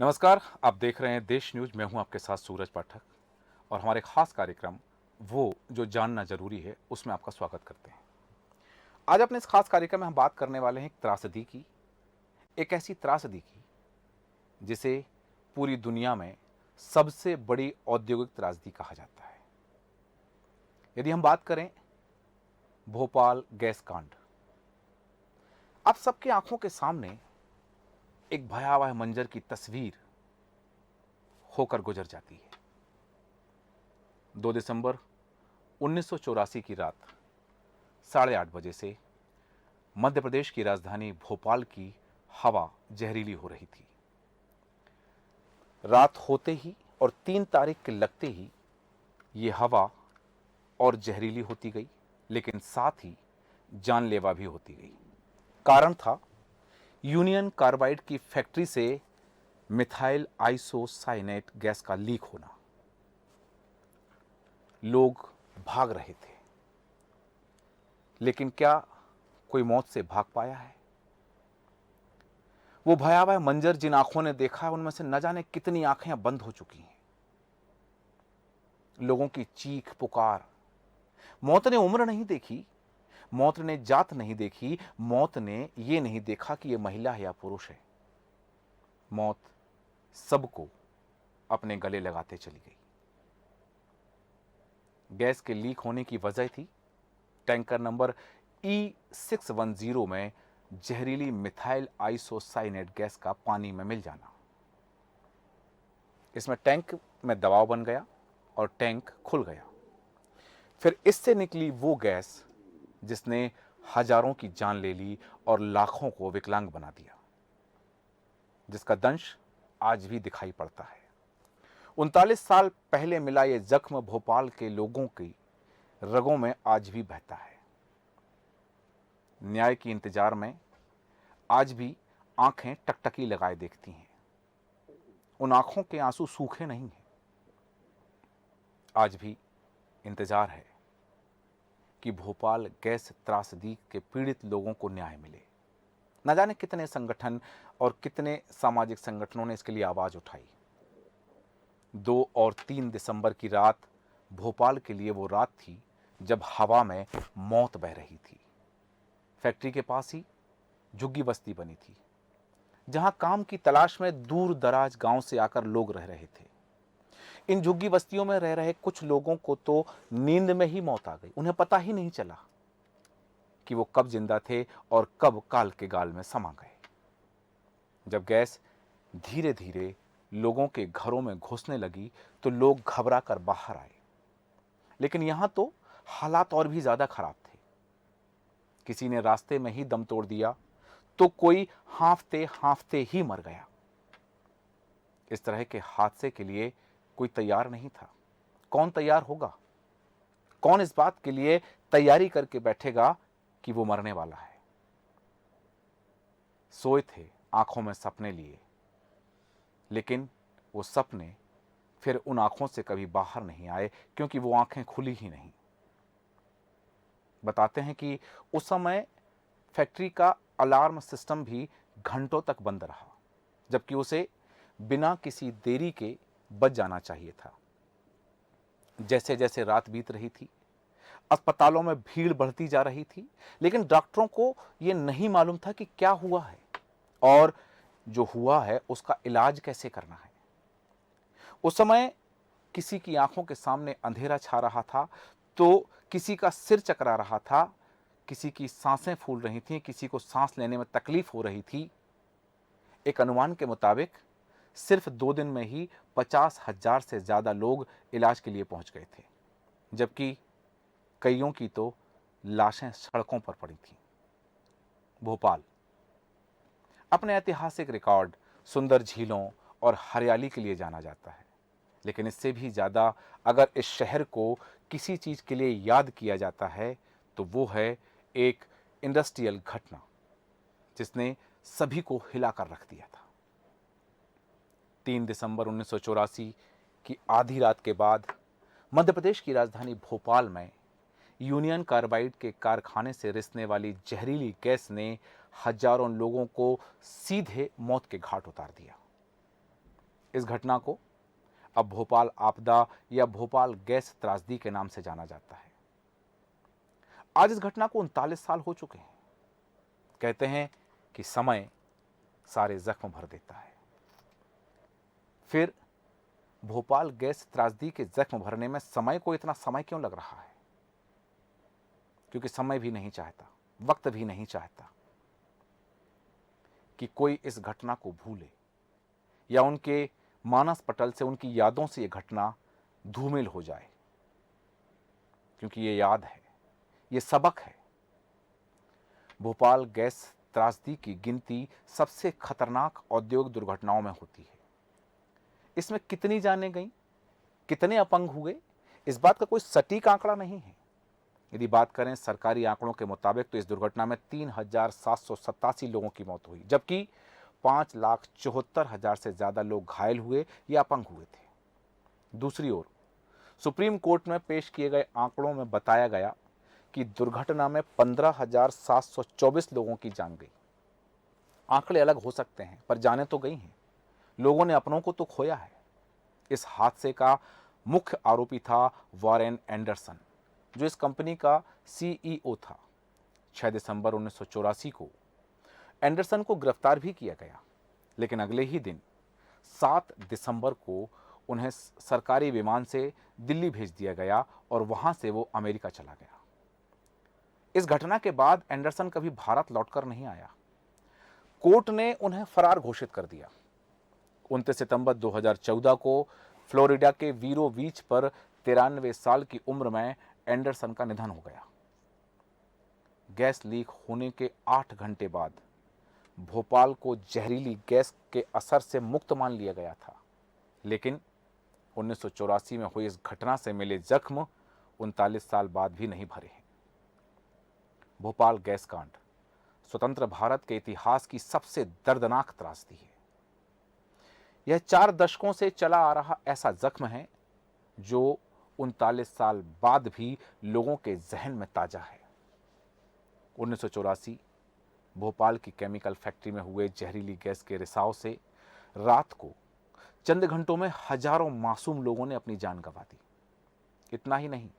नमस्कार, आप देख रहे हैं देश न्यूज़। मैं हूं आपके साथ सूरज पाठक और हमारे खास कार्यक्रम वो जो जानना जरूरी है उसमें आपका स्वागत करते हैं। आज अपने इस खास कार्यक्रम में हम बात करने वाले हैं एक त्रासदी की, एक ऐसी त्रासदी की जिसे पूरी दुनिया में सबसे बड़ी औद्योगिक त्रासदी कहा जाता है। यदि हम बात करें भोपाल गैस कांड, आप सबकी आंखों के सामने एक भयावह मंजर की तस्वीर होकर गुजर जाती है। 2 दिसंबर 1984 की रात 8:30 बजे से मध्य प्रदेश की राजधानी भोपाल की हवा जहरीली हो रही थी। रात होते ही और 3 तारीख के लगते ही ये हवा और जहरीली होती गई, लेकिन साथ ही जानलेवा भी होती गई। कारण था यूनियन कार्बाइड की फैक्ट्री से मिथाइल आइसोसाइनेट गैस का लीक होना। लोग भाग रहे थे, लेकिन क्या कोई मौत से भाग पाया है? वो भयावह मंजर जिन आंखों ने देखा है, उनमें से न जाने कितनी आंखें अब बंद हो चुकी हैं। लोगों की चीख पुकार। मौत ने उम्र नहीं देखी, मौत ने जात नहीं देखी, मौत ने ये नहीं देखा कि ये महिला है या पुरुष है। मौत सबको अपने गले लगाते चली गई। गैस के लीक होने की वजह थी टैंकर नंबर E610 में जहरीली मिथाइल आइसोसाइनेट गैस का पानी में मिल जाना। इसमें टैंक में दबाव बन गया और टैंक खुल गया। फिर इससे निकली वो गैस जिसने हजारों की जान ले ली और लाखों को विकलांग बना दिया, जिसका दंश आज भी दिखाई पड़ता है। 39 साल पहले मिला ये जख्म भोपाल के लोगों की रगों में आज भी बहता है। न्याय की इंतजार में आज भी आंखें टकटकी लगाए देखती हैं। उन आंखों के आंसू सूखे नहीं हैं। आज भी इंतजार है कि भोपाल गैस त्रासदी के पीड़ित लोगों को न्याय मिले। न जाने कितने संगठन और कितने सामाजिक संगठनों ने इसके लिए आवाज उठाई। 2 और 3 दिसंबर की रात भोपाल के लिए वो रात थी जब हवा में मौत बह रही थी। फैक्ट्री के पास ही झुग्गी बस्ती बनी थी, जहां काम की तलाश में दूर दराज गांव से आकर लोग रह रहे थे। इन झुग्गी बस्तियों में रह रहे कुछ लोगों को तो नींद में ही मौत आ गई। उन्हें पता ही नहीं चला कि वो कब जिंदा थे और कब काल के गाल में समा गए। जब गैस धीरे धीरे लोगों के घरों में घुसने लगी तो लोग घबरा कर बाहर आए, लेकिन यहां तो हालात और भी ज्यादा खराब थे। किसी ने रास्ते में ही दम तोड़ दिया तो कोई हांफते हांफते ही मर गया। इस तरह के हादसे के लिए कोई तैयार नहीं था। कौन तैयार होगा? कौन इस बात के लिए तैयारी करके बैठेगा कि वो मरने वाला है? सोए थे आंखों में सपने लिए, लेकिन वो सपने फिर उन आंखों से कभी बाहर नहीं आए, क्योंकि वो आंखें खुली ही नहीं। बताते हैं कि उस समय फैक्ट्री का अलार्म सिस्टम भी घंटों तक बंद रहा, जबकि उसे बिना किसी देरी के बच जाना चाहिए था। जैसे जैसे रात बीत रही थी, अस्पतालों में भीड़ बढ़ती जा रही थी, लेकिन डॉक्टरों को यह नहीं मालूम था कि क्या हुआ है और जो हुआ है उसका इलाज कैसे करना है। उस समय किसी की आंखों के सामने अंधेरा छा रहा था, तो किसी का सिर चकरा रहा था, किसी की सांसें फूल रही थीं, किसी को सांस लेने में तकलीफ हो रही थी। एक अनुमान के मुताबिक सिर्फ 2 दिन में ही 50,000 से ज्यादा लोग इलाज के लिए पहुंच गए थे, जबकि कईयों की तो लाशें सड़कों पर पड़ी थीं। भोपाल अपने ऐतिहासिक रिकॉर्ड, सुंदर झीलों और हरियाली के लिए जाना जाता है, लेकिन इससे भी ज्यादा अगर इस शहर को किसी चीज के लिए याद किया जाता है तो वो है एक इंडस्ट्रियल घटना जिसने सभी को हिलाकर रख दिया था। 3 दिसंबर 1984 की आधी रात के बाद मध्य प्रदेश की राजधानी भोपाल में यूनियन कार्बाइड के कारखाने से रिसने वाली जहरीली गैस ने हजारों लोगों को सीधे मौत के घाट उतार दिया। इस घटना को अब भोपाल आपदा या भोपाल गैस त्रासदी के नाम से जाना जाता है। आज इस घटना को 39 साल हो चुके हैं। कहते हैं कि समय सारे जख्म भर देता है। फिर भोपाल गैस त्रासदी के जख्म भरने में समय को इतना समय क्यों लग रहा है? क्योंकि समय भी नहीं चाहता, वक्त भी नहीं चाहता कि कोई इस घटना को भूले या उनके मानस पटल से, उनकी यादों से यह घटना धूमिल हो जाए। क्योंकि ये याद है, ये सबक है। भोपाल गैस त्रासदी की गिनती सबसे खतरनाक औद्योगिक दुर्घटनाओं में होती है। इसमें कितनी जानें गईं, कितने अपंग हुए, इस बात का कोई सटीक आंकड़ा नहीं है। यदि बात करें सरकारी आंकड़ों के मुताबिक तो इस दुर्घटना में 3,787 लोगों की मौत हुई, जबकि 5,74,000 से ज्यादा लोग घायल हुए या अपंग हुए थे। दूसरी ओर सुप्रीम कोर्ट में पेश किए गए आंकड़ों में बताया गया कि दुर्घटना में 15,724 लोगों की जान गई। आंकड़े अलग हो सकते हैं, पर जाने तो गई हैं। लोगों ने अपनों को तो खोया है। इस हादसे का मुख्य आरोपी था वॉरेन एंडरसन, जो इस कंपनी का सीईओ था। 6 दिसंबर 1984 को एंडरसन को गिरफ्तार भी किया गया, लेकिन अगले ही दिन 7 दिसंबर को उन्हें सरकारी विमान से दिल्ली भेज दिया गया और वहां से वो अमेरिका चला गया। इस घटना के बाद एंडरसन कभी भारत लौटकर नहीं आया। कोर्ट ने उन्हें फरार घोषित कर दिया। 29 सितंबर 2014 को फ्लोरिडा के वीरो बीच पर 93 साल की उम्र में एंडरसन का निधन हो गया। गैस लीक होने के 8 घंटे बाद भोपाल को जहरीली गैस के असर से मुक्त मान लिया गया था, लेकिन 1984 में हुई इस घटना से मिले जख्म 39 साल बाद भी नहीं भरे हैं। भोपाल गैस कांड स्वतंत्र भारत के इतिहास की सबसे दर्दनाक त्रासदी है। यह 4 दशकों से चला आ रहा ऐसा जख्म है जो 39 साल बाद भी लोगों के जहन में ताजा है। 1984 भोपाल की केमिकल फैक्ट्री में हुए जहरीली गैस के रिसाव से रात को चंद घंटों में हजारों मासूम लोगों ने अपनी जान गंवा दी। इतना ही नहीं,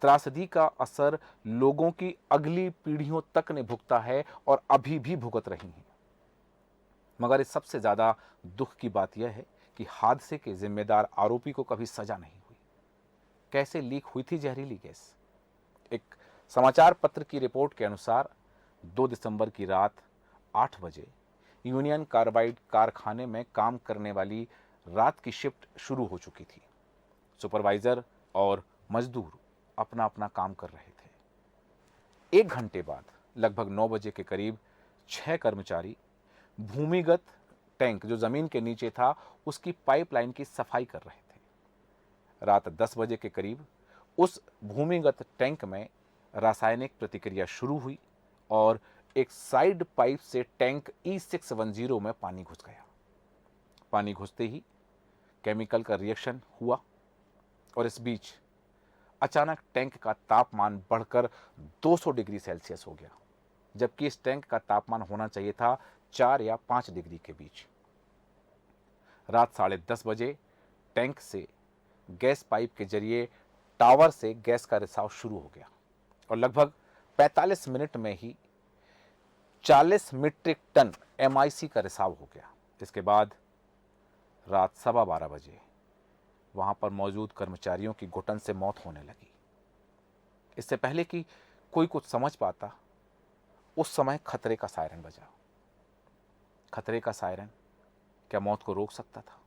त्रासदी का असर लोगों की अगली पीढ़ियों तक ने भुगता है और अभी भी भुगत रही हैं। मगर इस सबसे ज्यादा दुख की बात यह है कि हादसे के जिम्मेदार आरोपी को कभी सजा नहीं हुई। कैसे लीक हुई थी जहरीली गैस? एक समाचार पत्र की रिपोर्ट के अनुसार 2 दिसंबर की रात 8 बजे यूनियन कार्बाइड कारखाने में काम करने वाली रात की शिफ्ट शुरू हो चुकी थी। सुपरवाइजर और मजदूर अपना अपना काम कर रहे थे। 1 घंटे बाद लगभग 9 बजे के करीब 6 कर्मचारी भूमिगत टैंक जो जमीन के नीचे था उसकी पाइपलाइन की सफाई कर रहे थे। रात 10 बजे के करीब उस भूमिगत टैंक में रासायनिक प्रतिक्रिया शुरू हुई और एक साइड पाइप से टैंक E610 में पानी घुस गया। पानी घुसते ही केमिकल का रिएक्शन हुआ और इस बीच अचानक टैंक का तापमान बढ़कर 200 डिग्री सेल्सियस हो गया, जबकि इस टैंक का तापमान होना चाहिए था 4 या 5 डिग्री के बीच। रात 10:30 बजे टैंक से गैस पाइप के जरिए टावर से गैस का रिसाव शुरू हो गया और लगभग 45 मिनट में ही 40 मीट्रिक टन MIC का रिसाव हो गया। इसके बाद रात 12:15 बजे वहां पर मौजूद कर्मचारियों की घुटन से मौत होने लगी। इससे पहले कि कोई कुछ समझ पाता, उस समय खतरे का सायरन बजा। खतरे का सायरन क्या मौत को रोक सकता था?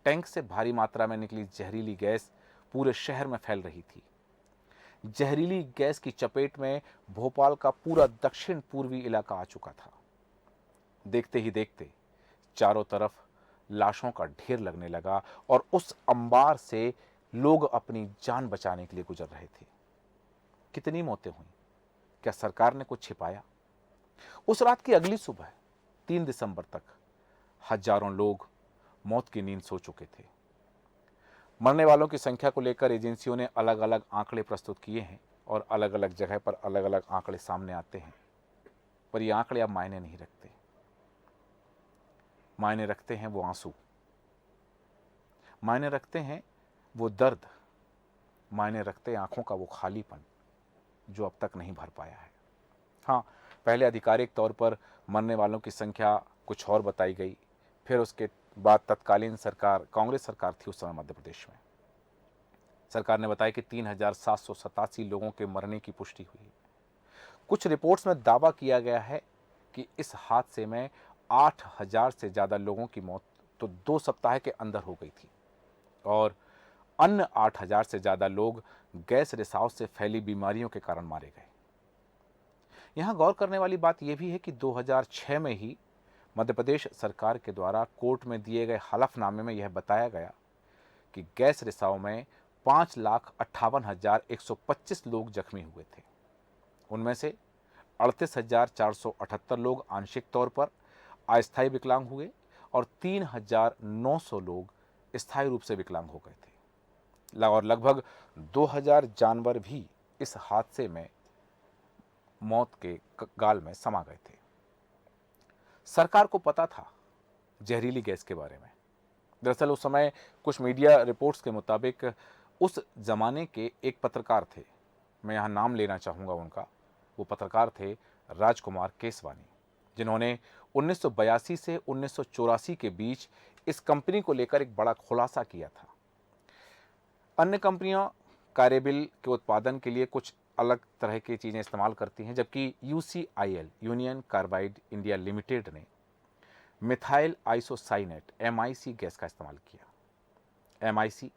टैंक से भारी मात्रा में निकली जहरीली गैस पूरे शहर में फैल रही थी। जहरीली गैस की चपेट में भोपाल का पूरा दक्षिण पूर्वी इलाका आ चुका था। देखते ही देखते चारों तरफ लाशों का ढेर लगने लगा और उस अंबार से लोग अपनी जान बचाने के लिए गुजर रहे थे। कितनी मौतें हुई? क्या सरकार ने कुछ छिपाया? उस रात की अगली सुबह 3 दिसंबर तक हजारों लोग मौत की नींद सो चुके थे। मरने वालों की संख्या को लेकर एजेंसियों ने अलग अलग आंकड़े प्रस्तुत किए हैं और अलग अलग जगह पर अलग अलग आंकड़े सामने आते हैं, पर ये आंकड़े अब मायने नहीं रखते। मायने रखते हैं वो आंसू, मायने रखते हैं वो दर्द, मायने रखते हैं आंखों का वो खालीपन जो अब तक नहीं भर पाया है। हाँ, पहले आधिकारिक तौर पर मरने वालों की संख्या कुछ और बताई गई, फिर उसके बाद तत्कालीन सरकार, कांग्रेस सरकार थी उस समय मध्य प्रदेश में, सरकार ने बताया कि 3,787 लोगों के मरने की पुष्टि हुई। कुछ रिपोर्ट्स में दावा किया गया है कि इस हादसे में 8,000 से ज़्यादा लोगों की मौत तो 2 सप्ताह के अंदर हो गई थी और अन्य 8,000 से ज़्यादा लोग गैस रिसाव से फैली बीमारियों के कारण मारे गए। यहाँ गौर करने वाली बात यह भी है कि 2006 में ही मध्य प्रदेश सरकार के द्वारा कोर्ट में दिए गए हलफनामे में यह बताया गया कि गैस रिसाव में 5,58,125 लोग जख्मी हुए थे। उनमें से 38,478 लोग आंशिक तौर पर अस्थायी विकलांग हुए और 3,900 लोग स्थायी रूप से विकलांग हो गए थे और लगभग 2,000 जानवर भी इस हादसे में मौत के गाल में समा गए थे। सरकार को पता था जहरीली गैस के बारे में। दरअसल उस समय कुछ मीडिया रिपोर्ट्स के मुताबिक उस जमाने के एक पत्रकार थे, मैं यहाँ नाम लेना चाहूँगा उनका, वो पत्रकार थे राजकुमार केसवानी, जिन्होंने 1982 से 1984 के बीच इस कंपनी को लेकर एक बड़ा खुलासा किया था। अन्य कंपनियां कार्यबिल के उत्पादन के लिए कुछ अलग तरह की चीज़ें इस्तेमाल करती हैं, जबकि UCIL, union carbide India limited ने मिथाइल आइसोसाइनेट MIC गैस का इस्तेमाल किया। MIC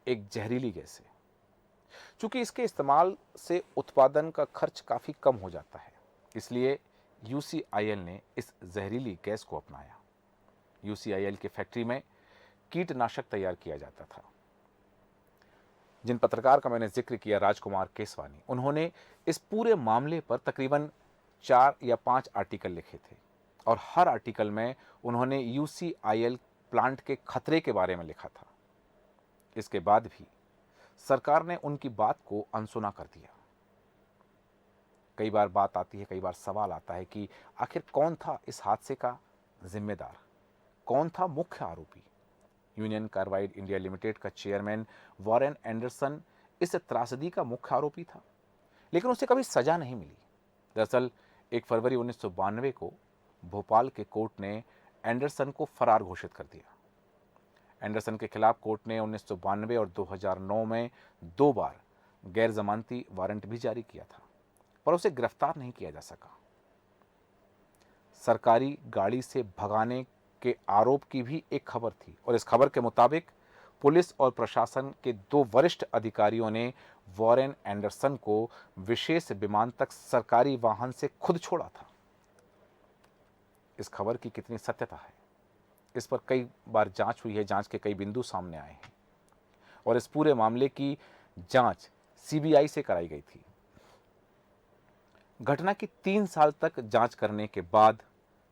एक जहरीली गैस है। चूंकि इसके इस्तेमाल से उत्पादन का खर्च काफ़ी कम हो जाता है, इसलिए UCIL ने इस जहरीली गैस को अपनाया। UCIL की फैक्ट्री में कीटनाशक तैयार किया जाता था। जिन पत्रकार का मैंने जिक्र किया, राजकुमार केसवानी, उन्होंने इस पूरे मामले पर तकरीबन 4 या 5 आर्टिकल लिखे थे और हर आर्टिकल में उन्होंने UCIL प्लांट के खतरे के बारे में लिखा था। इसके बाद भी सरकार ने उनकी बात को अनसुना कर दिया। कई बार बात आती है, कई बार सवाल आता है कि आखिर कौन था इस हादसे का जिम्मेदार, कौन था मुख्य आरोपी। यूनियन कार्बाइड इंडिया लिमिटेड का चेयरमैन वॉरेन एंडरसन इस त्रासदी का मुख्य आरोपी था, लेकिन उसे कभी सजा नहीं मिली। दरअसल 1 फरवरी 1992 को भोपाल के कोर्ट ने एंडरसन को फरार घोषित कर दिया। एंडरसन के खिलाफ कोर्ट ने 1992 और 2009 में 2 बार गैर जमानती वारंट भी जारी किया था, पर उसे गिरफ्तार नहीं किया जा सका। सरकारी गाड़ी से भगाने के आरोप की भी एक खबर थी और इस खबर के मुताबिक पुलिस और प्रशासन के 2 वरिष्ठ अधिकारियों ने वॉरेन एंडरसन को विशेष विमान तक सरकारी वाहन से खुद छोड़ा था। इस खबर की कितनी सत्यता है, इस पर कई बार जांच हुई है, जांच के कई बिंदु सामने आए हैं और इस पूरे मामले की जांच CBI से कराई गई थी। घटना की 3 साल तक जांच करने के बाद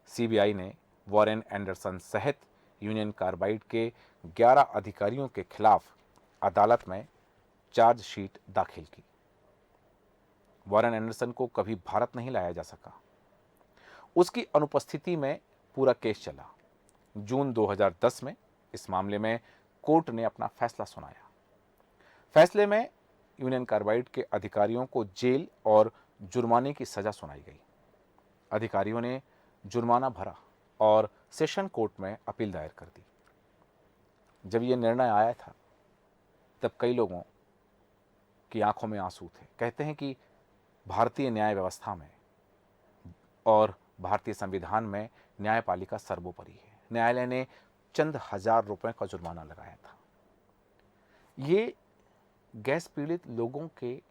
CBI ने वॉरेन एंडरसन सहित यूनियन कार्बाइड के 11 अधिकारियों के खिलाफ अदालत में चार्जशीट दाखिल की। वॉरेन एंडरसन को कभी भारत नहीं लाया जा सका। उसकी अनुपस्थिति में पूरा केस चला। जून 2010 में इस मामले में कोर्ट ने अपना फैसला सुनाया। फैसले में यूनियन कार्बाइड के अधिकारियों को जेल और जुर्माने की सजा सुनाई गई। अधिकारियों ने जुर्माना भरा और सेशन कोर्ट में अपील दायर कर दी। जब यह निर्णय आया था तब कई लोगों की आंखों में आंसू थे। कहते हैं कि भारतीय न्याय व्यवस्था में और भारतीय संविधान में न्यायपालिका सर्वोपरि है। न्यायालय ने चंद हजार रुपए का जुर्माना लगाया था। ये गैस पीड़ित लोगों के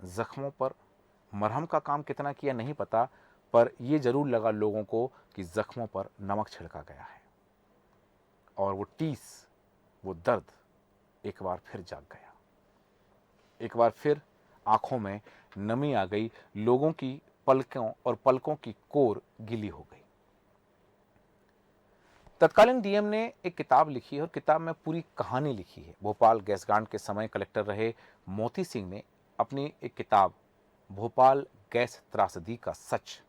जख्मों पर मरहम का काम कितना किया नहीं पता, पर यह जरूर लगा लोगों को कि जख्मों पर नमक छिड़का गया है और वो टीस, वो दर्द एक बार फिर जाग गया। एक बार फिर आंखों में नमी आ गई, लोगों की पलकों की कोर गीली हो गई। तत्कालीन DM ने एक किताब लिखी है और किताब में पूरी कहानी लिखी है। भोपाल गैस कांड के समय कलेक्टर रहे मोती सिंह ने अपनी एक किताब भोपाल गैस त्रासदी का सच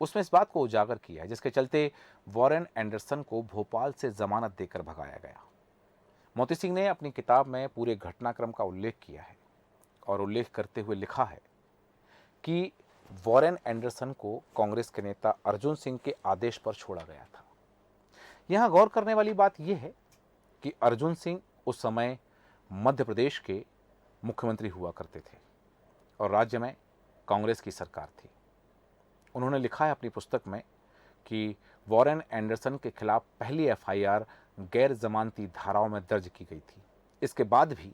उसमें इस बात को उजागर किया है जिसके चलते वॉरेन एंडरसन को भोपाल से जमानत देकर भगाया गया। मोती सिंह ने अपनी किताब में पूरे घटनाक्रम का उल्लेख किया है और उल्लेख करते हुए लिखा है कि वॉरेन एंडरसन को कांग्रेस के नेता अर्जुन सिंह के आदेश पर छोड़ा गया था। यहां गौर करने वाली बात यह है कि अर्जुन सिंह उस समय मध्य प्रदेश के मुख्यमंत्री हुआ करते थे और राज्य में कांग्रेस की सरकार थी। उन्होंने लिखा है अपनी पुस्तक में कि वॉरेन एंडरसन के खिलाफ पहली एफआईआर गैर जमानती धाराओं में दर्ज की गई थी। इसके बाद भी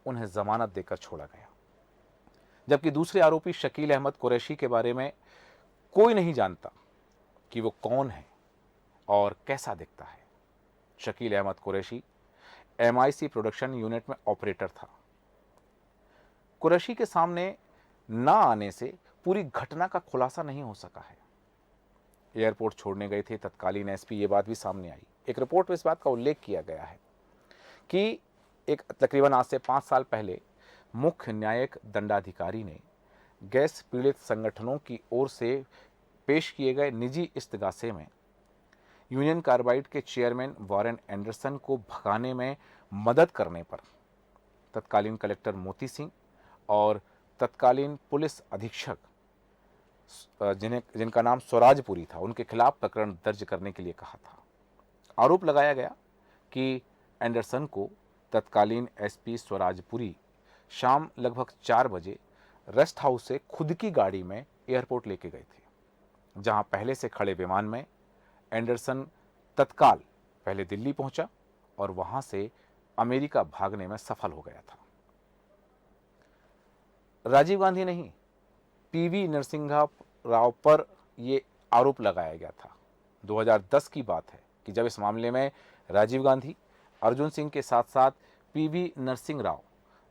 उन्हें जमानत देकर छोड़ा गया, जबकि दूसरे आरोपी शकील अहमद कुरैशी के बारे में कोई नहीं जानता कि वो कौन है और कैसा दिखता है। Shakeel Ahmed Qureshi MIC production unit में ऑपरेटर था। कुरैशी के सामने ना आने से पूरी घटना का खुलासा नहीं हो सका है। एयरपोर्ट छोड़ने गए थे तत्कालीन एसपी, ये बात भी सामने आई। एक रिपोर्ट में इस बात का उल्लेख किया गया है कि एक तकरीबन आज से 5 साल पहले मुख्य न्यायिक दंडाधिकारी ने गैस पीड़ित संगठनों की ओर से पेश किए गए निजी इस्तगासे में यूनियन कार्बाइड के चेयरमैन वॉरेन एंडरसन को भगाने में मदद करने पर तत्कालीन कलेक्टर मोती सिंह और तत्कालीन पुलिस अधीक्षक जिनका नाम स्वराजपुरी था, उनके खिलाफ प्रकरण दर्ज करने के लिए कहा था। आरोप लगाया गया कि एंडरसन को तत्कालीन एसपी स्वराजपुरी शाम लगभग 4 बजे रेस्ट हाउस से खुद की गाड़ी में एयरपोर्ट लेके गए थे, जहां पहले से खड़े विमान में एंडरसन तत्काल पहले दिल्ली पहुंचा और वहां से अमेरिका भागने में सफल हो गया था। राजीव गांधी नहीं, पीवी नरसिंहा राव पर यह आरोप लगाया गया था। 2010 की बात है कि जब इस मामले में राजीव गांधी, अर्जुन सिंह के साथ साथ पीवी नरसिंह राव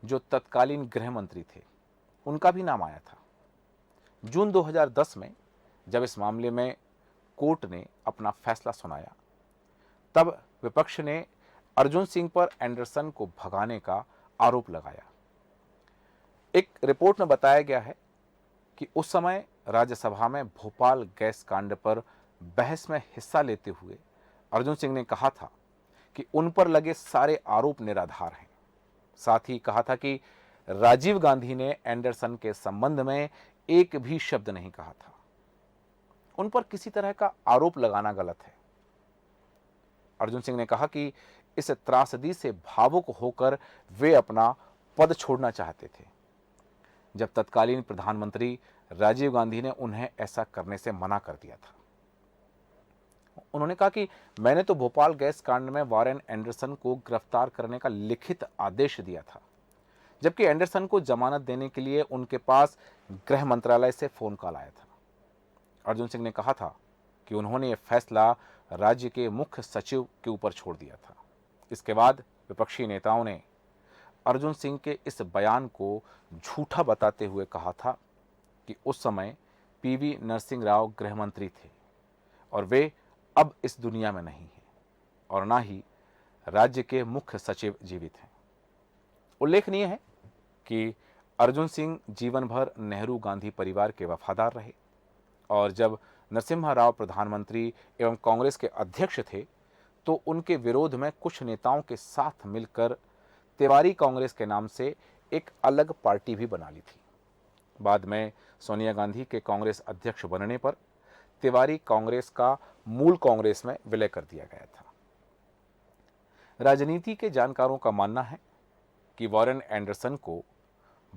जो तत्कालीन गृह मंत्री थे, उनका भी नाम आया था। जून 2010 में जब इस मामले में कोर्ट ने अपना फैसला सुनाया, तब विपक्ष ने अर्जुन सिंह पर एंडरसन को भगाने का आरोप लगाया। एक रिपोर्ट में बताया गया है कि उस समय राज्यसभा में भोपाल गैस कांड पर बहस में हिस्सा लेते हुए अर्जुन सिंह ने कहा था कि उन पर लगे सारे आरोप निराधार हैं। साथ ही कहा था कि राजीव गांधी ने एंडरसन के संबंध में एक भी शब्द नहीं कहा था। उन पर किसी तरह का आरोप लगाना गलत है। अर्जुन सिंह ने कहा कि इस त्रासदी से भावुक होकर वे अपना पद छोड़ना चाहते थे, जब तत्कालीन प्रधानमंत्री राजीव गांधी ने उन्हें ऐसा करने से मना कर दिया था। उन्होंने कहा कि मैंने तो भोपाल गैस कांड में वॉरेन एंडरसन को गिरफ्तार करने का लिखित आदेश दिया था, जबकि एंडरसन को जमानत देने के लिए उनके पास गृह मंत्रालय से फोन कॉल आया था। अर्जुन सिंह ने कहा था कि उन्होंने यह फैसला राज्य के मुख्य सचिव के ऊपर छोड़ दिया था। इसके बाद विपक्षी नेताओं ने अर्जुन सिंह के इस बयान को झूठा बताते हुए कहा था कि उस समय पीवी नरसिंह राव गृह मंत्री थे और वे अब इस दुनिया में नहीं हैं और ना ही राज्य के मुख्य सचिव जीवित हैं। उल्लेखनीय है कि अर्जुन सिंह जीवन भर नेहरू गांधी परिवार के वफादार रहे और जब नरसिम्हा राव प्रधानमंत्री एवं कांग्रेस के अध्यक्ष थे तो उनके विरोध में कुछ नेताओं के साथ मिलकर तिवारी कांग्रेस के नाम से एक अलग पार्टी भी बना ली थी। बाद में सोनिया गांधी के कांग्रेस अध्यक्ष बनने पर तिवारी कांग्रेस का मूल कांग्रेस में विलय कर दिया गया था। राजनीति के जानकारों का मानना है कि वॉरेन एंडरसन को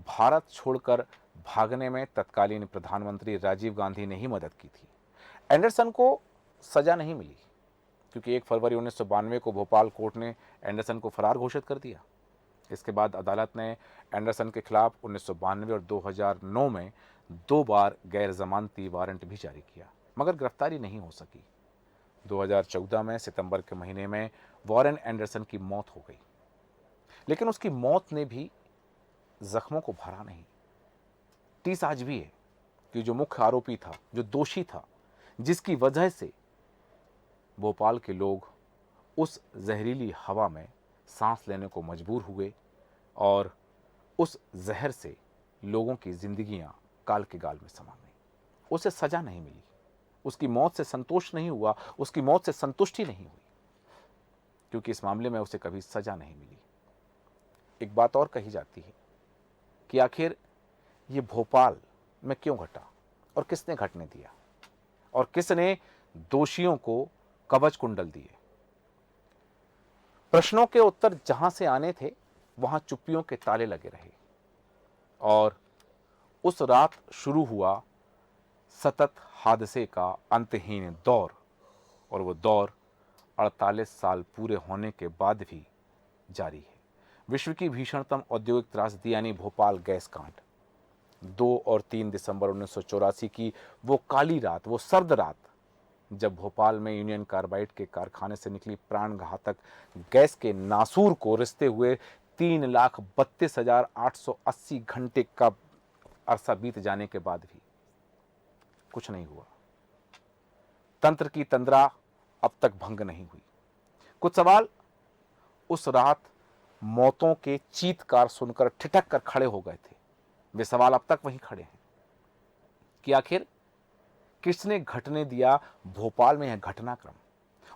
भारत छोड़कर भागने में तत्कालीन प्रधानमंत्री राजीव गांधी ने ही मदद की थी। एंडरसन को सजा नहीं मिली क्योंकि 1 फरवरी 1992 को भोपाल कोर्ट ने एंडरसन को फरार घोषित कर दिया। इसके बाद अदालत ने एंडरसन के खिलाफ 1992 और 2009 में 2 बार गैर जमानती वारंट भी जारी किया, मगर गिरफ्तारी नहीं हो सकी। 2014 में सितंबर के महीने में वॉरेन एंडरसन की मौत हो गई, लेकिन उसकी मौत ने भी जख्मों को भरा नहीं। टीस आज भी है कि जो मुख्य आरोपी था, जो दोषी था, जिसकी वजह से भोपाल के लोग उस जहरीली हवा में सांस लेने को मजबूर हुए और उस जहर से लोगों की जिंदगियां काल के गाल में समा गई, उसे सजा नहीं मिली। उसकी मौत से संतोष नहीं हुआ, उसकी मौत से संतुष्टि नहीं हुई, क्योंकि इस मामले में उसे कभी सजा नहीं मिली। एक बात और कही जाती है कि आखिर ये भोपाल में क्यों घटा और किसने घटने दिया और किसने दोषियों को कवच कुंडल दिए। प्रश्नों के उत्तर जहां से आने थे वहां चुप्पियों के ताले लगे रहे और उस रात शुरू हुआ सतत हादसे का अंतहीन दौर, और वो दौर 48 साल पूरे होने के बाद भी जारी है। विश्व की भीषणतम औद्योगिक त्रासदी यानी भोपाल गैस कांड, 2 और 3 दिसंबर 1984 की वो काली रात, वो सर्द रात, जब भोपाल में यूनियन कार्बाइड के कारखाने से निकली प्राण घातक गैस के नासूर को रिसते हुए 3,32,880 घंटे का अरसा बीत जाने के बाद भी कुछ नहीं हुआ। तंत्र की तंद्रा अब तक भंग नहीं हुई। कुछ सवाल उस रात मौतों के चीत्कार सुनकर ठिठक कर खड़े हो गए थे। वे सवाल अब तक वहीं खड़े हैं कि आखिर किसने घटने दिया भोपाल में यह घटनाक्रम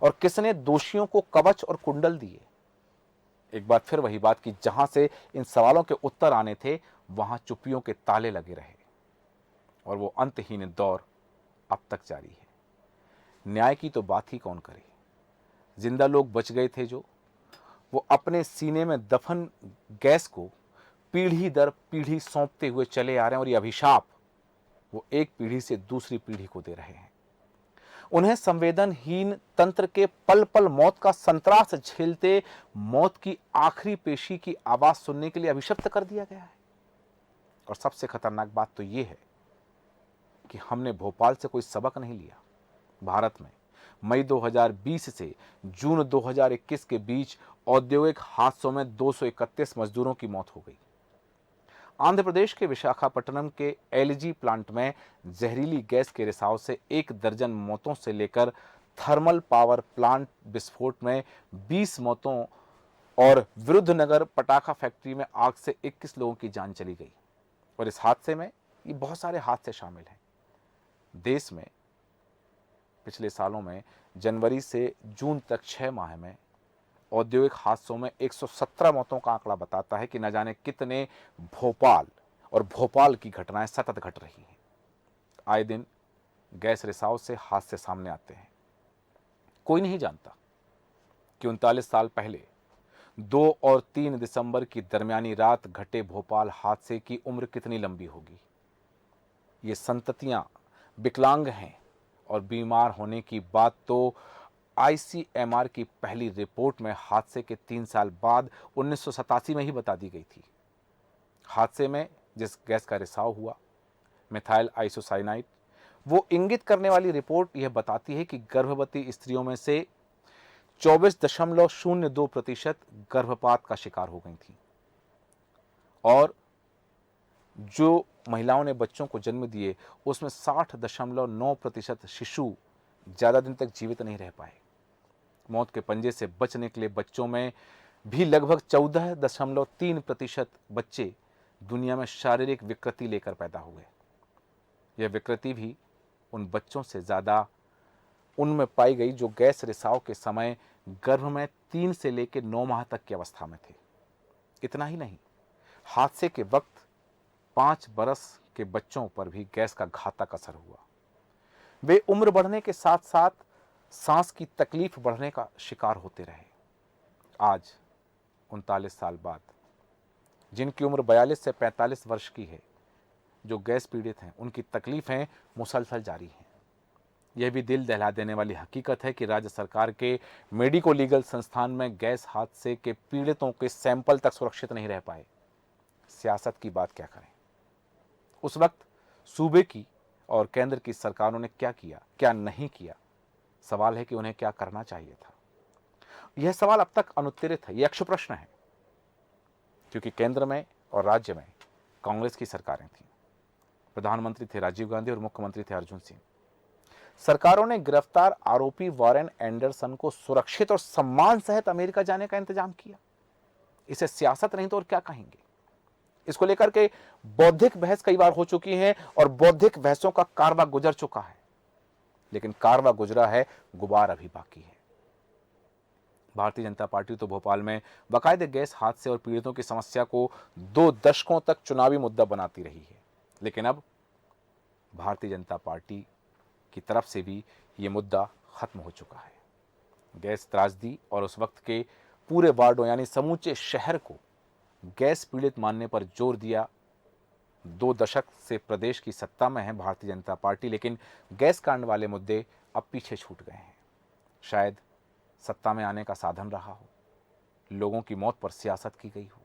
और किसने दोषियों को कवच और कुंडल दिए। एक बार फिर वही बात कि जहां से इन सवालों के उत्तर आने थे वहां चुप्पियों के ताले लगे रहे और वो अंतहीन दौर अब तक जारी है। न्याय की तो बात ही कौन करे। जिंदा लोग बच गए थे जो, वो अपने सीने में दफन गैस को पीढ़ी दर पीढ़ी सौंपते हुए चले आ रहे हैं और ये अभिशाप वो एक पीढ़ी से दूसरी पीढ़ी को दे रहे हैं। उन्हें संवेदनहीन तंत्र के पल पल मौत का संत्रास झेलते मौत की आखिरी पेशी की आवाज सुनने के लिए अभिशप्त कर दिया गया है। और सबसे खतरनाक बात तो यह है कि हमने भोपाल से कोई सबक नहीं लिया। भारत में मई 2020 से जून 2021 के बीच औद्योगिक हादसों में 231 मजदूरों की मौत हो गई। आंध्र प्रदेश के विशाखापट्टनम के एलजी प्लांट में जहरीली गैस के रिसाव से 1 दर्जन मौतों से लेकर थर्मल पावर प्लांट विस्फोट में 20 मौतों और विरुद्धनगर पटाखा फैक्ट्री में आग से 21 लोगों की जान चली गई। और इस हादसे में ये बहुत सारे हादसे शामिल हैं। देश में पिछले सालों में जनवरी से जून तक 6 माह में औद्योगिक हादसों में 117 मौतों का आंकड़ा बताता है कि न जाने कितने भोपाल और भोपाल की घटनाएं सतत घट रही हैं। आए दिन गैस रिसाव से हादसे सामने आते हैं। कोई नहीं जानता कि 39 साल पहले 2 और 3 दिसंबर की दरमियानी रात घटे भोपाल हादसे की उम्र कितनी लंबी होगी। ये संततियां विकलांग हैं और बीमार होने की बात तो आईसीएमआर की पहली रिपोर्ट में हादसे के 3 साल बाद 1987 में ही बता दी गई थी। हादसे में जिस गैस का रिसाव हुआ, मिथाइल आइसोसाइनाइड, वो इंगित करने वाली रिपोर्ट यह बताती है कि गर्भवती स्त्रियों में से 24.02% गर्भपात का शिकार हो गई थी और जो महिलाओं ने बच्चों को जन्म दिए उसमें 60.9% शिशु ज्यादा दिन तक जीवित नहीं रह पाए। मौत के पंजे से बच निकले बच्चों में भी लगभग 14.3% बच्चे दुनिया में शारीरिक विकृति लेकर पैदा हुए। यह विकृति भी उन बच्चों से ज्यादा उनमें पाई गई जो गैस रिसाव के समय गर्भ में 3 से लेकर 9 माह तक की अवस्था में थे। इतना ही नहीं, हादसे के वक्त 5 बरस के बच्चों पर भी गैस का घातक असर हुआ। वे उम्र बढ़ने के साथ साथ सांस की तकलीफ बढ़ने का शिकार होते रहे। आज 39 साल बाद जिनकी उम्र 42 से 45 वर्ष की है, जो गैस पीड़ित हैं, उनकी तकलीफें मुसलसल जारी हैं। यह भी दिल दहला देने वाली हकीकत है कि राज्य सरकार के मेडिको लीगल संस्थान में गैस हादसे के पीड़ितों के सैंपल तक सुरक्षित नहीं रह पाए। सियासत की बात क्या करें। उस वक्त सूबे की और केंद्र की सरकारों ने क्या किया, क्या नहीं किया। सवाल है कि उन्हें क्या करना चाहिए था। यह सवाल अब तक अनुत्तरित है। यह अक्ष प्रश्न है, क्योंकि केंद्र में और राज्य में कांग्रेस की सरकारें थीं। प्रधानमंत्री थे राजीव गांधी और मुख्यमंत्री थे अर्जुन सिंह। सरकारों ने गिरफ्तार आरोपी वॉरेन एंडरसन को सुरक्षित और सम्मान सहित अमेरिका जाने का इंतजाम किया। इसे सियासत नहीं तो और क्या कहेंगे। इसको लेकर के बौद्धिक बहस कई बार हो चुकी है और बौद्धिक बहसों का कारवा गुजर चुका है। लेकिन कारवा गुजरा है, गुबार अभी बाकी है। भारतीय जनता पार्टी तो भोपाल में बाकायदे गैस हादसे और पीड़ितों की समस्या को 2 दशकों तक चुनावी मुद्दा बनाती रही है, लेकिन अब भारतीय जनता पार्टी की तरफ से भी ये मुद्दा खत्म हो चुका है। गैस त्रासदी और उस वक्त के पूरे वार्डों यानी समूचे शहर को गैस पीड़ित मानने पर जोर दिया। 2 दशक से प्रदेश की सत्ता में है भारतीय जनता पार्टी, लेकिन गैस कांड वाले मुद्दे अब पीछे छूट गए हैं। शायद सत्ता में आने का साधन रहा हो, लोगों की मौत पर सियासत की गई हो।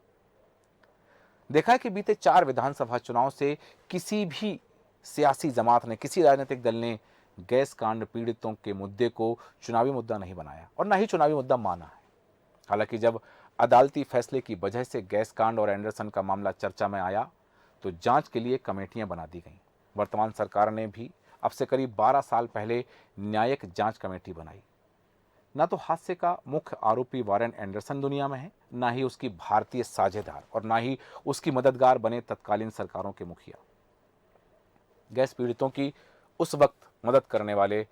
देखा है कि बीते 4 विधानसभा चुनाव से किसी भी सियासी जमात ने, किसी राजनीतिक दल ने गैस कांड पीड़ितों के मुद्दे को चुनावी मुद्दा नहीं बनाया और ना ही चुनावी मुद्दा माना है। हालांकि जब अदालती फैसले की वजह से गैस कांड और एंडरसन का मामला चर्चा में आया तो जांच के लिए कमेटियां बना दी गईं। वर्तमान सरकार ने भी अब से करीब 12 साल पहले न्यायिक जांच कमेटी बनाई। ना तो हादसे का मुख्य आरोपी वारेन एंडरसन दुनिया में है, ना ही उसकी भारतीय साझेदार और ना ही उसकी मददगार बने तत्कालीन सरकारों के मुखिया। गैस पीड़ितों की उस वक्त मदद करने वाले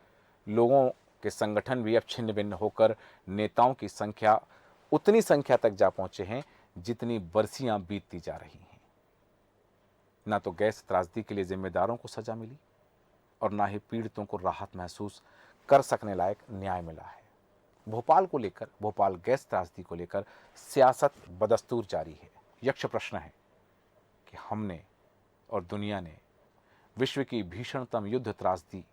लोगों के संगठन भी अब छिन्न भिन्न होकर नेताओं की संख्या उतनी संख्या तक जा पहुंचे हैं जितनी बरसियां बीतती जा रही हैं। ना तो गैस त्रासदी के लिए जिम्मेदारों को सजा मिली और ना ही पीड़ितों को राहत महसूस कर सकने लायक न्याय मिला है। भोपाल को लेकर, भोपाल गैस त्रासदी को लेकर सियासत बदस्तूर जारी है। यक्ष प्रश्न है कि हमने और दुनिया ने विश्व की भीषणतम युद्ध त्रासदी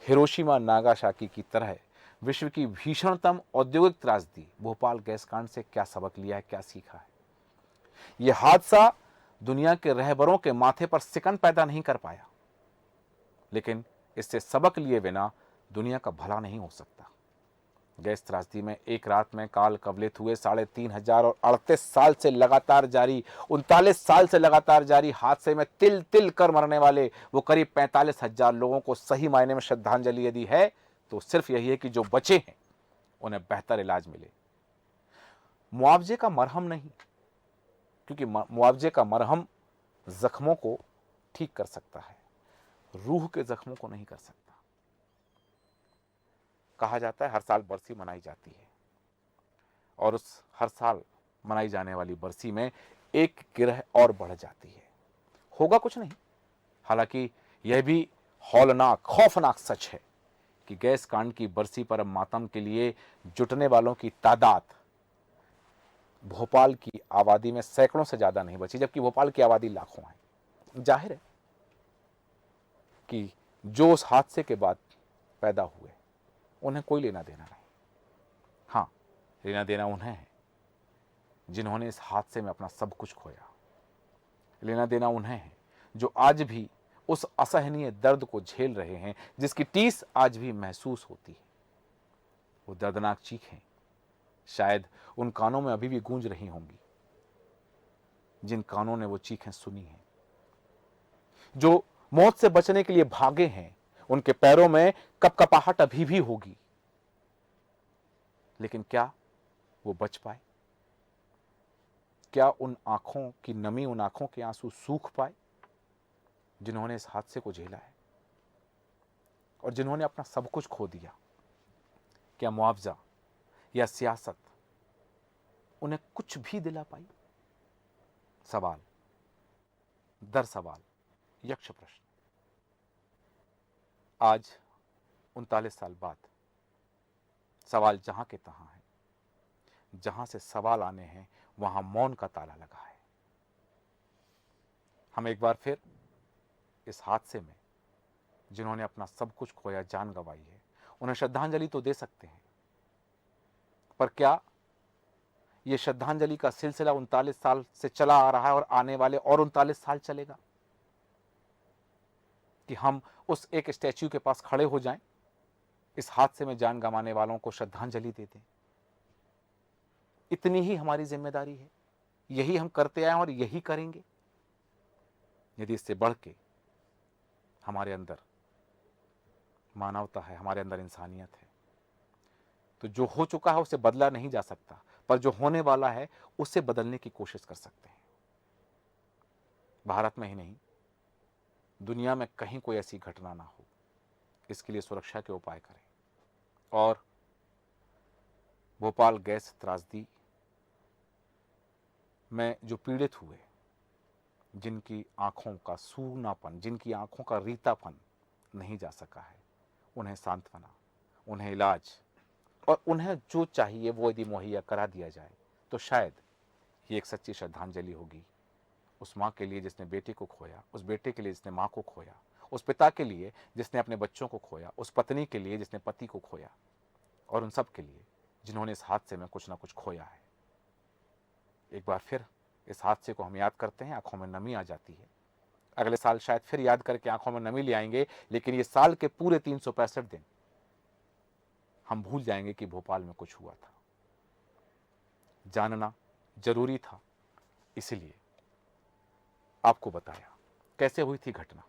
हिरोशिमा नागासाकी की तरह विश्व की भीषणतम औद्योगिक त्रासदी भोपाल गैस कांड से क्या सबक लिया है, क्या सीखा है। यह हादसा दुनिया के रहबरों के माथे पर सिकन पैदा नहीं कर पाया, लेकिन इससे सबक लिए बिना दुनिया का भला नहीं हो सकता। गैस त्रासदी में एक रात में काल कवलित हुए 3,500 और 38 साल से लगातार जारी 39 साल से लगातार जारी हादसे में तिल तिल कर मरने वाले वो करीब 45,000 लोगों को सही मायने में श्रद्धांजलि यदि है तो सिर्फ यही है कि जो बचे हैं उन्हें बेहतर इलाज मिले। मुआवजे का मरहम नहीं, क्योंकि मुआवजे का मरहम जख्मों को ठीक कर सकता है, रूह के जख्मों को नहीं कर सकता। कहा जाता है हर साल बरसी मनाई जाती है और उस हर साल मनाई जाने वाली बरसी में एक गिरह और बढ़ जाती है। होगा कुछ नहीं। हालांकि यह भी हौलनाक, खौफनाक सच है कि गैस कांड की बरसी पर मातम के लिए जुटने वालों की तादाद भोपाल की आबादी में सैकड़ों से ज्यादा नहीं बची, जबकि भोपाल की आबादी लाखों है। जाहिर है कि जो उस हादसे के बाद पैदा हुए उन्हें कोई लेना देना नहीं। हाँ, लेना देना उन्हें है जिन्होंने इस हादसे में अपना सब कुछ खोया। लेना देना उन्हें है जो आज भी उस असहनीय दर्द को झेल रहे हैं जिसकी टीस आज भी महसूस होती है। वो दर्दनाक चीखें शायद उन कानों में अभी भी गूंज रही होंगी जिन कानों ने वो चीखें सुनी हैं। जो मौत से बचने के लिए भागे हैं उनके पैरों में कपकपाहट अभी भी होगी, लेकिन क्या वो बच पाए? क्या उन आंखों की नमी, उन आंखों के आंसू सूख पाए जिन्होंने इस हादसे को झेला है और जिन्होंने अपना सब कुछ खो दिया? क्या मुआवजा या सियासत उन्हें कुछ भी दिला पाई? सवाल दर सवाल, यक्ष प्रश्न। आज 39 साल बाद सवाल जहां के तहां है, जहां से सवाल आने हैं वहां मौन का ताला लगा है। हम एक बार फिर इस हादसे में जिन्होंने अपना सब कुछ खोया, जान गंवाई है, उन्हें श्रद्धांजलि तो दे सकते हैं, पर क्या यह श्रद्धांजलि का सिलसिला 39 साल से चला आ रहा है और आने वाले और 39 साल चलेगा? कि हम उस एक स्टैच्यू के पास खड़े हो जाएं, इस हादसे में जान गंवाने वालों को श्रद्धांजलि दे दें? इतनी ही हमारी जिम्मेदारी है, यही हम करते आए और यही करेंगे। यदि इससे बढ़ के हमारे अंदर मानवता है, हमारे अंदर इंसानियत है, तो जो हो चुका है उसे बदला नहीं जा सकता, पर जो होने वाला है उसे बदलने की कोशिश कर सकते हैं। भारत में ही नहीं, दुनिया में कहीं कोई ऐसी घटना ना हो इसके लिए सुरक्षा के उपाय करें। और भोपाल गैस त्रासदी में जो पीड़ित हुए, जिनकी आंखों का सूनापन, जिनकी आंखों का रीतापन नहीं जा सका है, उन्हें सांत्वना, उन्हें इलाज और उन्हें जो चाहिए वो यदि मुहैया करा दिया जाए तो शायद ये एक सच्ची श्रद्धांजलि होगी उस माँ के लिए जिसने बेटे को खोया, उस बेटे के लिए जिसने माँ को खोया, उस पिता के लिए जिसने अपने बच्चों को खोया, उस पत्नी के लिए जिसने पति को खोया, और उन सब के लिए जिन्होंने इस हादसे में कुछ ना कुछ खोया है। एक बार फिर इस हादसे को हम याद करते हैं, आंखों में नमी आ जाती है। अगले साल शायद फिर याद करके आंखों में नमी ले आएंगे, लेकिन ये साल के पूरे 365 दिन हम भूल जाएंगे कि भोपाल में कुछ हुआ था। जानना जरूरी था, इसलिए आपको बताया कैसे हुई थी घटना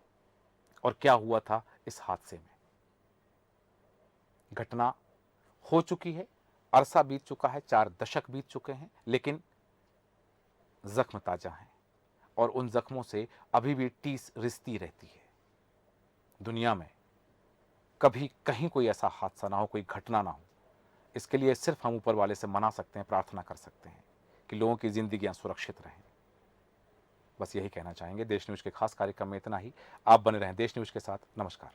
और क्या हुआ था इस हादसे में। घटना हो चुकी है, अरसा बीत चुका है, 4 दशक बीत चुके हैं, लेकिन जख्म ताजा हैं और उन जख्मों से अभी भी टीस रिसती रहती है। दुनिया में कभी कहीं कोई ऐसा हादसा ना हो, कोई घटना ना हो। इसके लिए सिर्फ हम ऊपर वाले से मना सकते हैं, प्रार्थना कर सकते हैं कि लोगों की जिंदगियां सुरक्षित रहें। बस यही कहना चाहेंगे। देश न्यूज के खास कार्यक्रम में इतना ही। आप बने रहें देश न्यूज के साथ। नमस्कार।